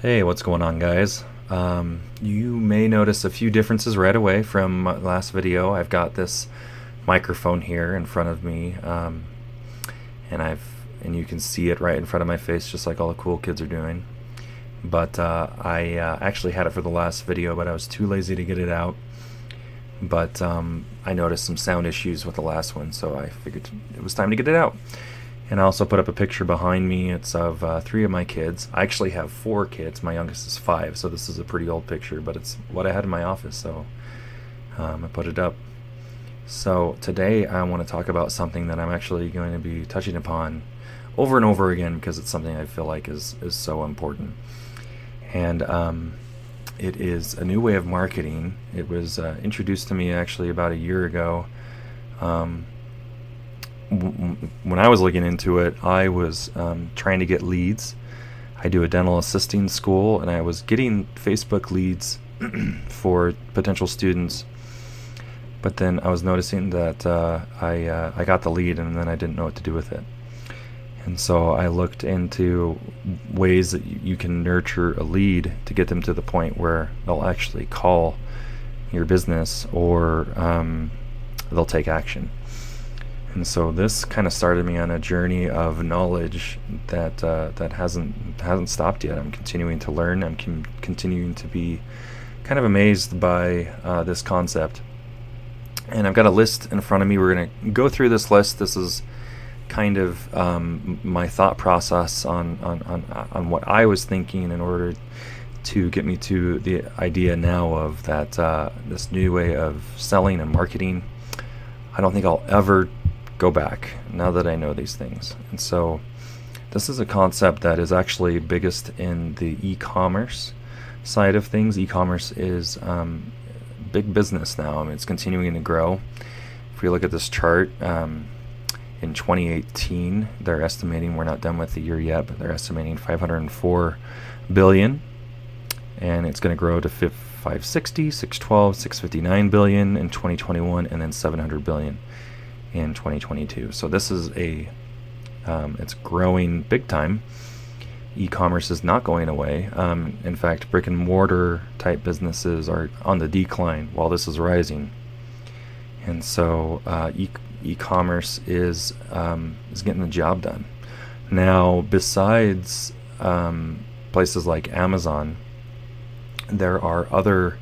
Hey, what's going on, guys? You may notice a few differences right away from my last video. I've got this microphone here in front of me, and you can see it right in front of my face, just like all the cool kids are doing. But I actually had it for the last video, but I was too lazy to get it out. But I noticed some sound issues with the last one, so I figured it was time to get it out. And I also put up a picture behind me. It's of three of my kids. I actually have four kids. My youngest is 5, so this is a pretty old picture, but it's what I had in my office, so I put it up. So today I want to talk about something that I'm actually going to be touching upon over and over again because it's something I feel like is so important. And it is a new way of marketing. It was introduced to me actually about a year ago. When I was looking into it, I was trying to get leads. I do a dental assisting school, and I was getting Facebook leads for potential students. But then I was noticing that I got the lead, and then I didn't know what to do with it. And so I looked into ways that you can nurture a lead to get them to the point where they'll actually call your business or they'll take action. And so this kind of started me on a journey of knowledge that hasn't stopped yet. I'm continuing to learn. I'm continuing to be kind of amazed by this concept. And I've got a list in front of me. We're going to go through this list. This is kind of my thought process on what I was thinking in order to get me to the idea now of that this new way of selling and marketing. I don't think I'll ever go back now that I know these things. And so this is a concept that is actually biggest in the e-commerce side of things. E-commerce is big business now. I mean, it's continuing to grow. If we look at this chart, in 2018, they're estimating, we're not done with the year yet, but they're estimating 504 billion, and it's going to grow to 560, 612, 659 billion in 2021, and then 700 billion in 2022. So this is it's growing big time. E-commerce is not going away. In fact, brick and mortar type businesses are on the decline while this is rising. And so e-commerce is getting the job done. Now, besides places like Amazon, there are other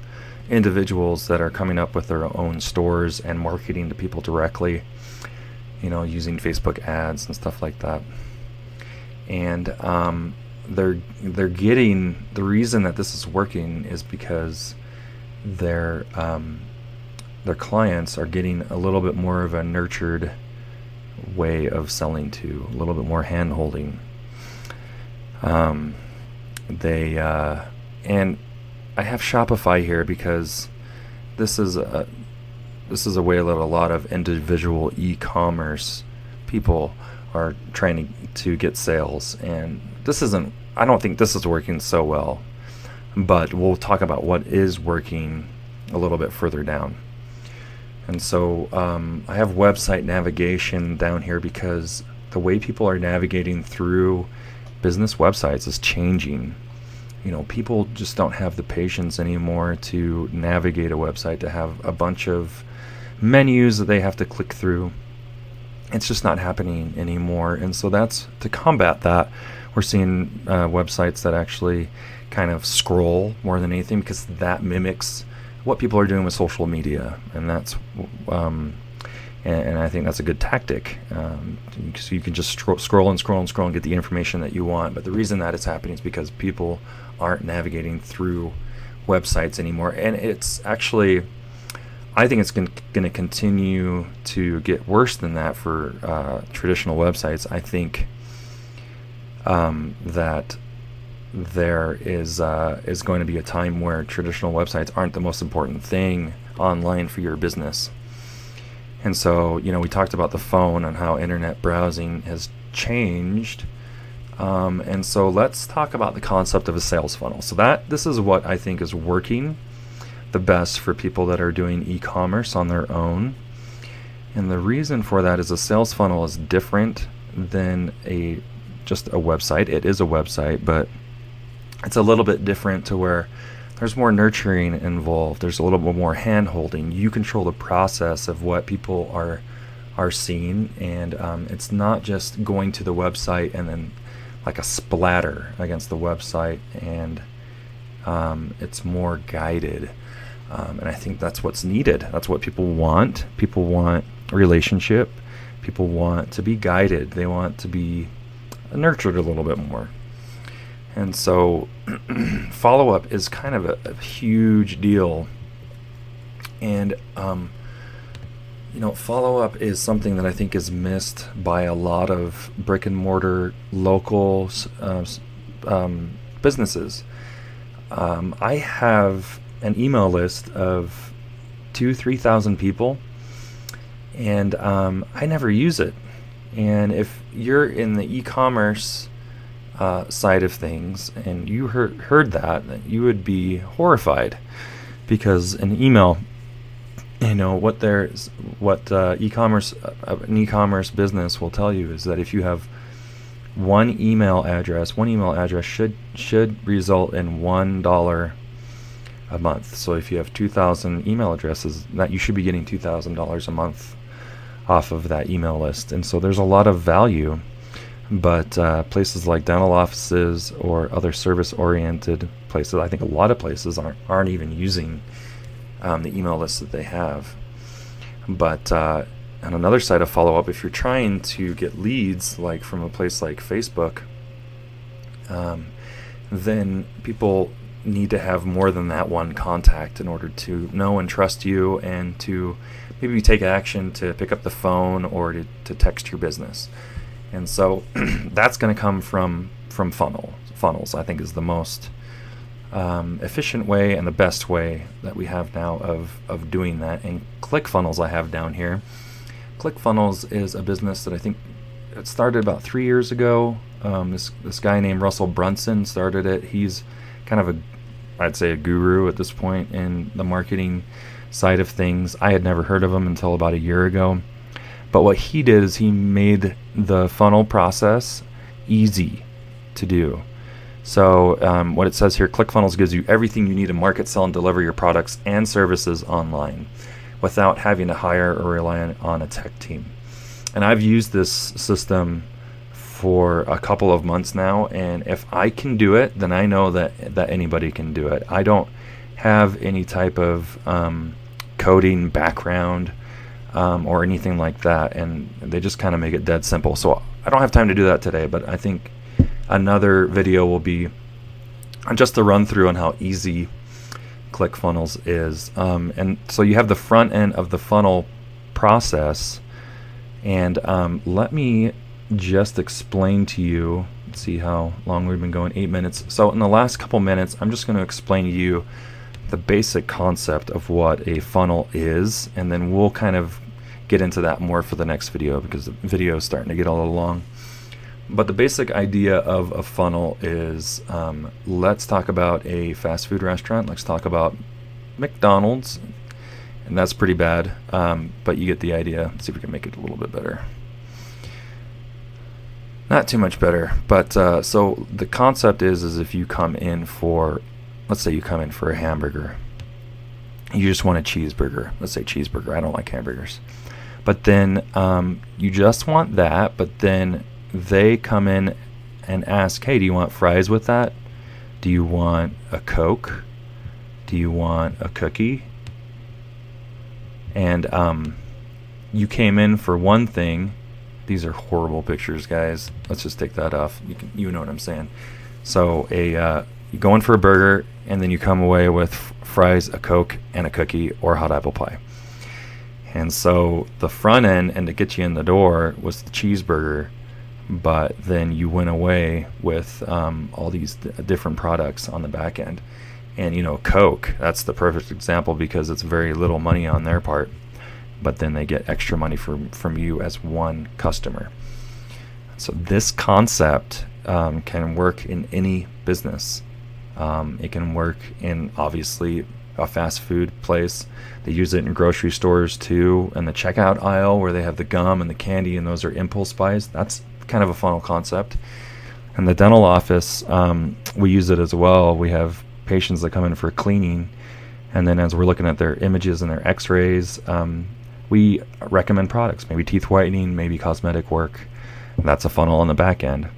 individuals that are coming up with their own stores and marketing to people directly, using Facebook ads and stuff like that. And they're getting, the reason that this is working is because their clients are getting a little bit more of a nurtured way of selling to, a little bit more hand holding. And I have Shopify here because this is a way that a lot of individual e-commerce people are trying to get sales, and I don't think this is working so well, but we'll talk about what is working a little bit further down. And so I have website navigation down here because the way people are navigating through business websites is changing. People just don't have the patience anymore to navigate a website, to have a bunch of menus that they have to click through. It's just not happening anymore. And so that's to combat that. We're seeing websites that actually kind of scroll more than anything, because that mimics what people are doing with social media, and that's and I think that's a good tactic. So you can just scroll and get the information that you want. But the reason that it's happening is because people aren't navigating through websites anymore, and it's actually, I think it's going to continue to get worse than that for traditional websites. I think that there is going to be a time where traditional websites aren't the most important thing online for your business. And so, we talked about the phone and how internet browsing has changed. And so let's talk about the concept of a sales funnel. So this is what I think is working the best for people that are doing e-commerce on their own. And the reason for that is a sales funnel is different than just a website. It is a website, but It's a little bit different to where there's more nurturing involved. There's a little bit more hand holding. You control the process of what people are seeing, and it's not just going to the website and then like a splatter against the website, and it's more guided. And I think that's what's needed. That's what people want. People want a relationship. People want to be guided. They want to be nurtured a little bit more. And so follow-up is kind of a huge deal. And, follow-up is something that I think is missed by a lot of brick-and-mortar local businesses. I have an email list of 2,000-3,000 people, and I never use it. And if you're in the e-commerce side of things and you heard that, you would be horrified, because an email, what an e-commerce business will tell you is that if you have one email address should result in $1 a month. So if you have 2,000 email addresses, that you should be getting $2,000 a month off of that email list. And so there's a lot of value, but places like dental offices or other service-oriented places, I think a lot of places aren't even using the email list that they have. But on another side of follow-up, if you're trying to get leads like from a place like Facebook, then people need to have more than that one contact in order to know and trust you, and to maybe take action to pick up the phone or to text your business. And so that's going to come from funnels, I think, is the most efficient way and the best way that we have now of doing that. And ClickFunnels I have down here. ClickFunnels is a business that I think it started about 3 years ago. This guy named Russell Brunson started it. He's kind of I'd say a guru at this point in the marketing side of things. I had never heard of him until about a year ago. But what he did is he made the funnel process easy to do. So what it says here, ClickFunnels gives you everything you need to market, sell, and deliver your products and services online without having to hire or rely on a tech team. And I've used this system for a couple of months now, and if I can do it, then I know that anybody can do it. I don't have any type of coding background or anything like that, and they just kind of make it dead simple. So I don't have time to do that today, but I think another video will be just a run through on how easy ClickFunnels is. And so you have the front end of the funnel process, and let me just explain to you. Let's see how long we've been going, 8 minutes. So in the last couple minutes, I'm just going to explain to you the basic concept of what a funnel is, and then we'll kind of get into that more for the next video, because the video is starting to get a little long. But the basic idea of a funnel is, let's talk about a fast food restaurant. Let's talk about McDonald's, and that's pretty bad, but you get the idea. Let's see if we can make it a little bit better. Not too much better, but so the concept is if you come in for, let's say you come in for a hamburger, you just want a cheeseburger. Let's say cheeseburger. I don't like hamburgers. But then you just want that, but then they come in and ask, hey, do you want fries with that? Do you want a Coke? Do you want a cookie? And you came in for one thing. These are horrible pictures, guys. Let's just take that off. You know what I'm saying. So you go in for a burger, and then you come away with fries, a Coke, and a cookie or hot apple pie. And so the front end, and to get you in the door, was the cheeseburger, but then you went away with all these different products on the back end. And Coke, that's the perfect example, because it's very little money on their part, but then they get extra money from you as one customer. So this concept can work in any business. It can work in, obviously, a fast food place. They use it in grocery stores too, in the checkout aisle where they have the gum and the candy, and those are impulse buys. That's kind of a funnel concept. In the dental office, we use it as well. We have patients that come in for cleaning, and then as we're looking at their images and their x-rays, we recommend products, maybe teeth whitening, maybe cosmetic work. That's a funnel on the back end.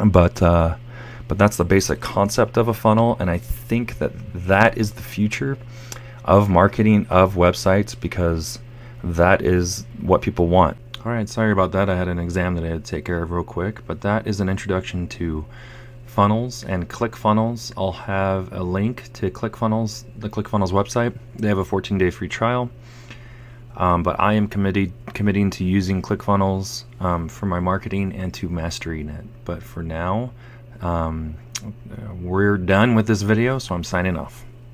But that's the basic concept of a funnel, and I think that is the future of marketing, of websites, because that is what people want. All right, sorry about that. I had an exam that I had to take care of real quick, but that is an introduction to funnels and ClickFunnels. I'll have a link to ClickFunnels, the ClickFunnels website. They have a 14-day free trial, but I am committing to using ClickFunnels for my marketing and to mastering it. But for now, we're done with this video, so I'm signing off.